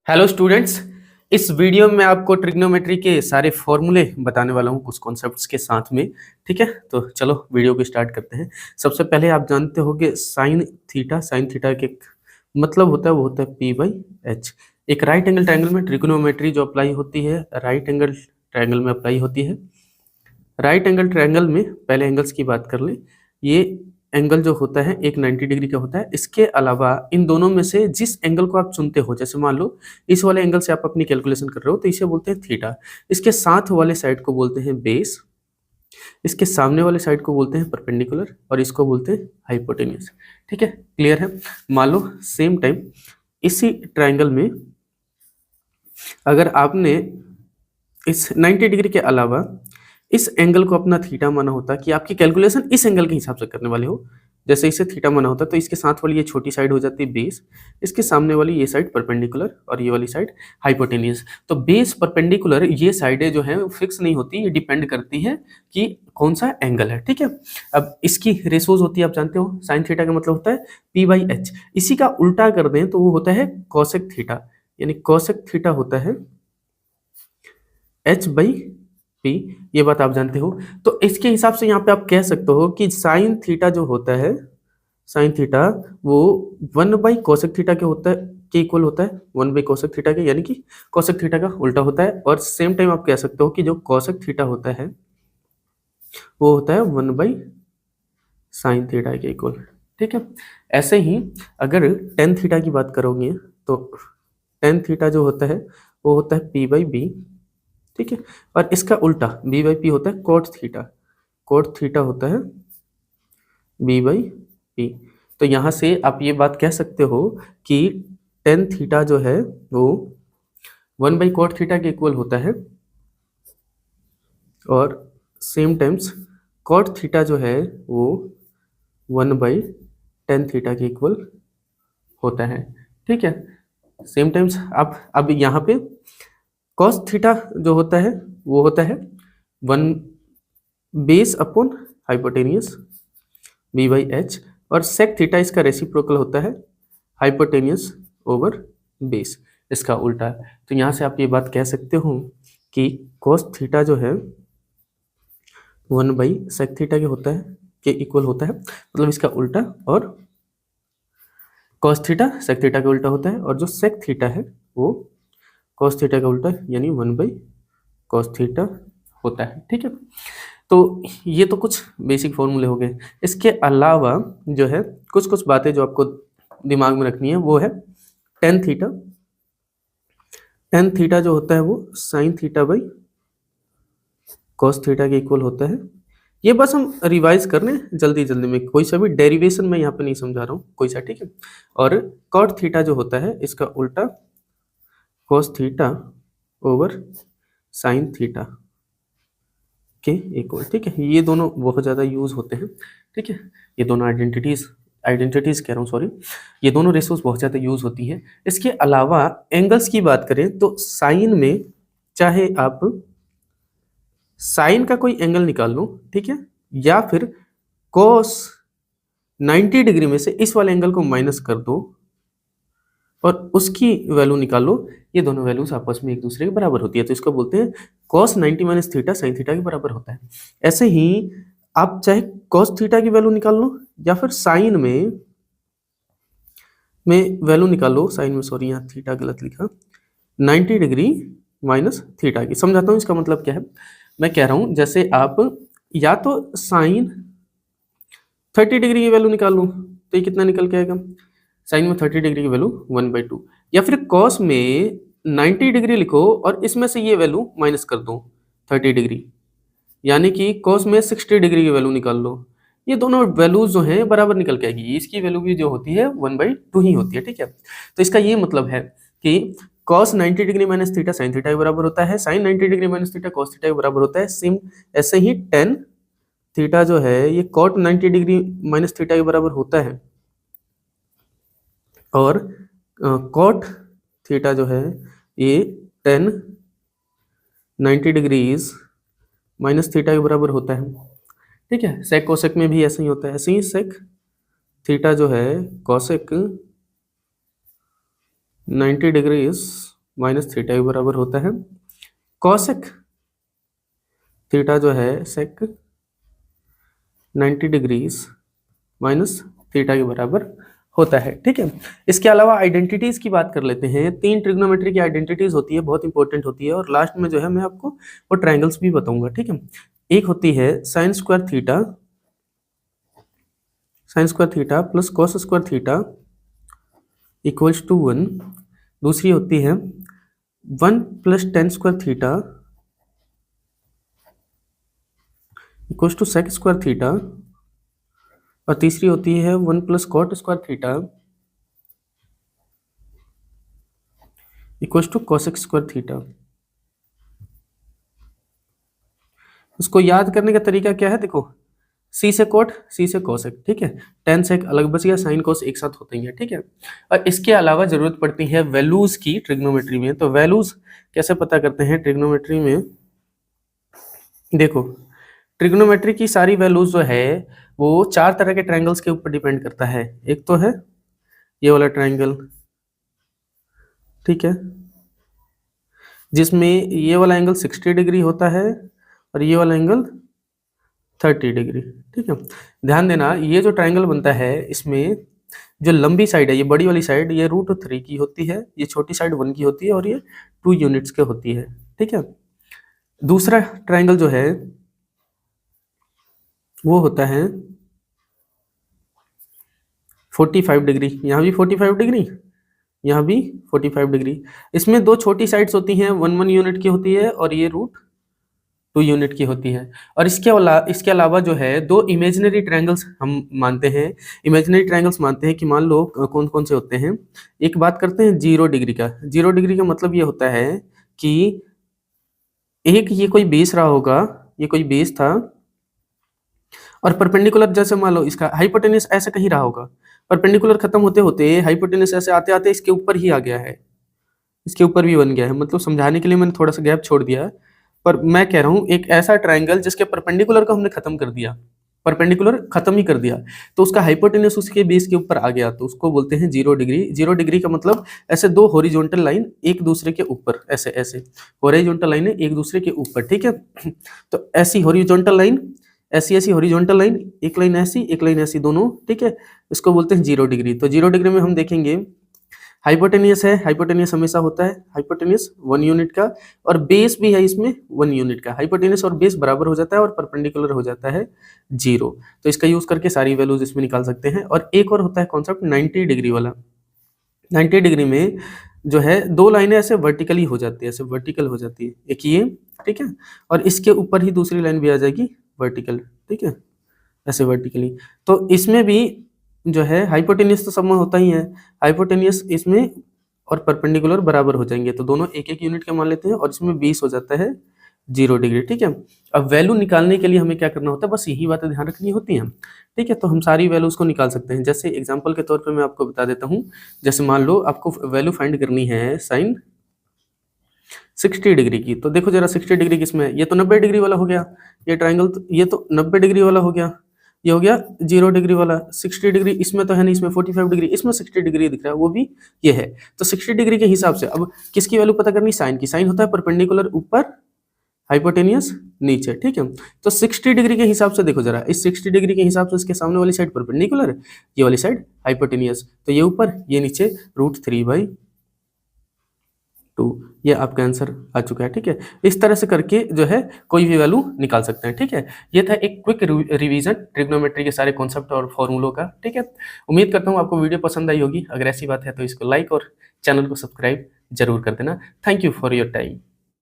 Hello students. इस video में आपको ट्रिग्नोमेट्री के सारे फॉर्मूले बताने वाला हूँ कुछ कॉन्सेप्ट्स के साथ में। ठीक है, तो चलो वीडियो को स्टार्ट करते हैं। सबसे पहले आप जानते होंगे साइन थीटा के मतलब होता है वो होता है पी बाई एच। एक राइट एंगल ट्रायंगल में ट्रिग्नोमेट्री जो अप्लाई होती है राइट एंगल ट्रायंगल में अप्लाई होती है। राइट एंगल ट्रायंगल में पहले एंगल्स की बात कर ले। ये एंगल जो होता है एक 90 डिग्री का होता है। इसके अलावा इन दोनों में से जिस एंगल को आप चुनते हो, जैसे मान लो इस वाले एंगल से आप अपनी कैलकुलेशन कर रहे हो तो इसे बोलते हैं थीटा। इसके साथ वाले साइड को बोलते हैं बेस, इसके सामने वाले साइड को बोलते हैं परपेंडिकुलर और इसको बोलते हैं हाइपोटेन्यूज। ठीक है, क्लियर है। मान लो सेम टाइम इसी ट्राइंगल में अगर आपने इस 90 डिग्री के अलावा इस एंगल को अपना थीटा माना होता कि आपकी कैलकुलेशन इस एंगल के हिसाब से करने वाले हो, जैसे इसे थीटा माना होता तो इसके साथ वाली ये छोटी साइड हो जाती है बेस, इसके सामने वाली ये साइड परपेंडिकुलर और ये वाली साइड हाइपोटेन्यूज। तो बेस परपेंडिकुलर ये साइडें जो है फिक्स नहीं होती, ये डिपेंड करती है कि कौन सा एंगल है। ठीक है, अब इसकी रेशोज होती है, आप जानते हो साइन थीटा का मतलब होता है पी बाई एच। इसी का उल्टा कर दें तो वो होता है कॉसेक थीटा, यानी कॉसेक थीटा होता है एच बाई पी। ये बात आप जानते हो। तो इसके हिसाब से यहाँ पे आप कह सकते हो कि साइन थीटा जो होता है, साइन थीटा वो 1 बाई कोसेक थीटा के होता है, के इक्वल होता है 1 बाई कोसेक थीटा के, यानी कि कोसेक थीटा का उल्टा होता है। और सेम टाइम आप कह सकते हो कि जो कोसेक थीटा होता है वो होता है 1 बाई साइन थीटा के इक्वल। ठीक है, ऐसे ही अगर टेन थीटा की बात करोगे तो टेन थीटा जो होता है वो होता है पी बाई बी। ठीक है, और इसका उल्टा बी बाई पी होता है कोट थीटा, कोट थीटा होता है बी बाई पी। तो यहाँ से आप ये बात कह सकते हो कि टेन थीटा जो है वो 1 बाई कोट थीटा के इक्वल होता है और सेम टाइम्स कोट थीटा जो है वो 1 बाई टेन थीटा के इक्वल होता है। ठीक है, सेम टाइम्स आप अब यहाँ पे कॉस थीटा जो होता है वो होता है 1 base upon hypotenuse B by H, और सेक थीटा इसका रेसिप्रोकल होता है हाइपोटेनियस ओवर बेस, इसका उल्टा है। तो यहाँ से आप ये बात कह सकते हो कि कॉस थीटा जो है 1 बाई सेक थीटा के होता है, के इक्वल होता है, मतलब इसका उल्टा, और कॉस थीटा सेक थीटा का उल्टा होता है, और जो सेक थीटा है वो कॉस थीटा का उल्टा यानी 1 बाई कॉस थीटा होता है। ठीक है, तो ये तो कुछ बेसिक फॉर्मूले हो गए। इसके अलावा जो है कुछ कुछ बातें जो आपको दिमाग में रखनी है वो है टेन थीटा। टेन थीटा जो होता है वो sine theta by cos theta के इक्वल होता है। ये बस हम रिवाइज कर रहे हैं जल्दी जल्दी में, कोई सा भी डेरिवेशन में यहाँ पे नहीं समझा रहा हूँ कोई सा। ठीक है, और कॉट थीटा जो होता है इसका उल्टा cos theta over sign theta के इक्वल। ठीक है, ये दोनों बहुत ज़्यादा यूज होते हैं। ठीक है, ये दोनों आइडेंटिटीज कह रहा हूँ सॉरी, ये दोनों रेशोज बहुत ज़्यादा यूज होती है। इसके अलावा एंगल्स की बात करें तो साइन में चाहे आप साइन का कोई एंगल निकाल लो, ठीक है, या फिर कॉस 90 डिग्री में से इस वाले एंगल को माइनस कर दो और उसकी वैल्यू निकालो, ये दोनों वैल्यूज आपस में एक दूसरे के बराबर होती है, तो इसको बोलते हैं cos 90 minus theta sine theta के बराबर होता है। ऐसे ही आप चाहे cos थीटा की वैल्यू निकाल लो या फिर साइन में वैल्यू निकालो, साइन में सॉरी यहाँ थीटा गलत लिखा, 90 डिग्री माइनस थीटा की। समझाता हूँ इसका मतलब क्या है। मैं कह रहा हूँ जैसे आप या तो साइन 30 डिग्री की वैल्यू निकाल लो तो ये कितना निकल के आएगा, साइन में 30 डिग्री की वैल्यू 1/2, या फिर कॉस में 90 डिग्री लिखो और इसमें से ये वैल्यू माइनस कर दो 30 डिग्री, यानी कि कॉस में 60 डिग्री की वैल्यू निकाल लो। ये दोनों वैल्यूज जो हैं बराबर निकल के आएगी, इसकी वैल्यू भी जो होती है 1/2 ही होती है। ठीक है, तो इसका ये मतलब है कि cos 90 degree minus theta sine theta के बराबर होता है, sine 90 degree minus theta cos theta के बराबर होता है। सेम ऐसे ही टेन थीटा जो है ये कॉट 90 डिग्री माइनस थीटा के बराबर होता है, और कॉट थीटा जो है ये 10 90 डिग्रीज माइनस थीटा के बराबर होता है। ठीक है, सेक कोसेक में भी ऐसे ही होता है। ऐसे ही सेक थीटा जो है कोसेक 90 डिग्रीज माइनस थीटा के बराबर होता है। कॉसेक थीटा जो है सेक 90 डिग्रीज माइनस थीटा के बराबर होता है। ठीक है, इसके अलावा आइडेंटिटीज की बात कर लेते हैं। 3 ट्रिग्नोमेट्री की आइडेंटिटीज होती है, बहुत इंपॉर्टेंट होती है, और लास्ट में जो है मैं आपको वो ट्रायंगल्स भी बताऊंगा। ठीक है, एक होती है sine square theta plus cos square theta equals to 1। दूसरी होती है 1 plus tan square theta equals to sec square theta, और तीसरी होती है 1 plus cot square theta equals to cosec square theta. इसको याद करने का तरीका क्या है, देखो सी से कोट, सी से कोसेक। ठीक है, टेन सेक अलग बच गया, साइन कोस एक साथ होते हैं। ठीक है, और इसके अलावा जरूरत पड़ती है वैल्यूज की ट्रिग्नोमेट्री में। तो वैल्यूज कैसे पता करते हैं ट्रिग्नोमेट्री में, देखो ट्रिग्नोमेट्री की सारी वैल्यूज जो है वो 4 तरह के ट्रायंगल्स के ऊपर डिपेंड करता है। एक तो है ये वाला ट्रायंगल, ठीक है, जिसमें ये वाला एंगल 60 डिग्री होता है और ये वाला एंगल 30 डिग्री। ठीक है, ध्यान देना ये जो ट्रायंगल बनता है इसमें जो लंबी साइड है, ये बड़ी वाली साइड ये √3 की होती है, ये छोटी साइड 1 की होती है, और ये 2 यूनिट्स के होती है। ठीक है, दूसरा ट्रायंगल जो है वो होता है 45 डिग्री, यहाँ भी 45 डिग्री, यहाँ भी 45 डिग्री। इसमें 2 छोटी साइड्स होती हैं, 1 यूनिट की होती है और ये √2 यूनिट की होती है। और इसके अलावा जो है 2 इमेजिनरी ट्रायंगल्स हम मानते हैं। इमेजिनरी ट्रायंगल्स मानते हैं कि मान लो कौन कौन से होते हैं। एक बात करते हैं 0 डिग्री का। 0 डिग्री का मतलब ये होता है कि एक ये कोई बेस रहा होगा, ये कोई बेस था, और परपेंडिकुलर जैसे मान लो इसका हाइपोटेन्यूस ऐसे कहीं रहा होगा, परपेंडिकुलर खत्म होते होते हाइपोटेन्यूस ऐसे आते आते इसके ऊपर ही आ गया है, इसके ऊपर भी बन गया है। मतलब समझाने के लिए मैंने थोड़ा सा गैप छोड़ दिया है, पर मैं कह रहा हूँ एक ऐसा ट्रायंगल जिसके परपेंडिकुलर को हमने खत्म कर दिया, परपेंडिकुलर खत्म ही कर दिया, तो उसका हाइपोटेन्यूस उसके बेस के ऊपर आ गया, तो उसको बोलते हैं 0 डिग्री। 0 डिग्री का मतलब ऐसे 2 हॉरिजॉन्टल लाइन एक दूसरे के ऊपर, ऐसे ऐसे हॉरिजॉन्टल लाइन एक दूसरे के ऊपर। ठीक है, तो ऐसी हॉरिजॉन्टल लाइन, ऐसी ऐसी हॉरिजॉन्टल लाइन, एक लाइन ऐसी एक लाइन ऐसी दोनों। ठीक है, इसको बोलते हैं 0 डिग्री। तो 0 डिग्री में हम देखेंगे हाइपोटेनियस है, हाइपोटेनियस हमेशा होता है हाइपोटेनियस 1 यूनिट का, और बेस भी है इसमें 1 यूनिट का। हाइपोटेनियस और बेस बराबर हो जाता है और परपेंडिकुलर हो जाता है 0। तो इसका यूज करके सारी वैल्यूज इसमें निकाल सकते हैं। और एक और होता है कॉन्सेप्ट 90 डिग्री वाला। 90 डिग्री में जो है 2 लाइनें ऐसे वर्टिकली हो जाती है, ऐसे वर्टिकल हो जाती है, एक ये, ठीक है, और इसके ऊपर ही दूसरी लाइन भी आ जाएगी वर्टिकल। ठीक है, ऐसे वर्टिकली। तो इसमें भी जो है हाइपोटेनियस तो सब में होता ही है, हाइपोटेनियस इसमें और परपेंडिकुलर बराबर हो जाएंगे, तो दोनों एक एक यूनिट के मान लेते हैं, और इसमें 20 हो जाता है 0 डिग्री। ठीक है, अब वैल्यू निकालने के लिए हमें क्या करना होता है, बस यही बातें ध्यान रखनी होती हैं। ठीक है, तो हम सारी वैल्यूज को निकाल सकते हैं। जैसे एग्जांपल के तौर पे मैं आपको बता देता हूँ, जैसे मान लो आपको वैल्यू फाइंड करनी है साइन 60 डिग्री की, तो देखो जरा 60 डिग्री किसमें है, ये तो 90 डिग्री वाला हो गया, ये ट्राइंगल ये तो 90 डिग्री वाला हो गया, ये हो गया 0 डिग्री वाला। 60 डिग्री इसमें तो है नहीं, इसमें 45 डिग्री, इसमें 60 डिग्री दिख रहा है, वो भी ये है। तो 60 डिग्री के हिसाब से अब किसकी वैल्यू पता करनी, साइन की। साइन होता है परपेंडिकुलर ऊपर, हाइपोटेनियस नीचे। ठीक है, तो 60 डिग्री के हिसाब से देखो जरा, इस 60 डिग्री के हिसाब से इसके सामने वाली साइड परपेंडिकुलर, ये वाली साइड हाइपोटेनियस, तो ये ऊपर ये नीचे √3/2, ये आपका आंसर आ चुका है। ठीक है, इस तरह से करके जो है कोई भी वैल्यू निकाल सकते हैं। ठीक है, ये था एक क्विक रिवीजन ट्रिग्नोमेट्री के सारे कॉन्सेप्ट और फॉर्मूलों का। ठीक है, उम्मीद करता हूँ आपको वीडियो पसंद आई होगी। अगर ऐसी बात है तो इसको लाइक और चैनल को सब्सक्राइब जरूर कर देना। Thank you for your time.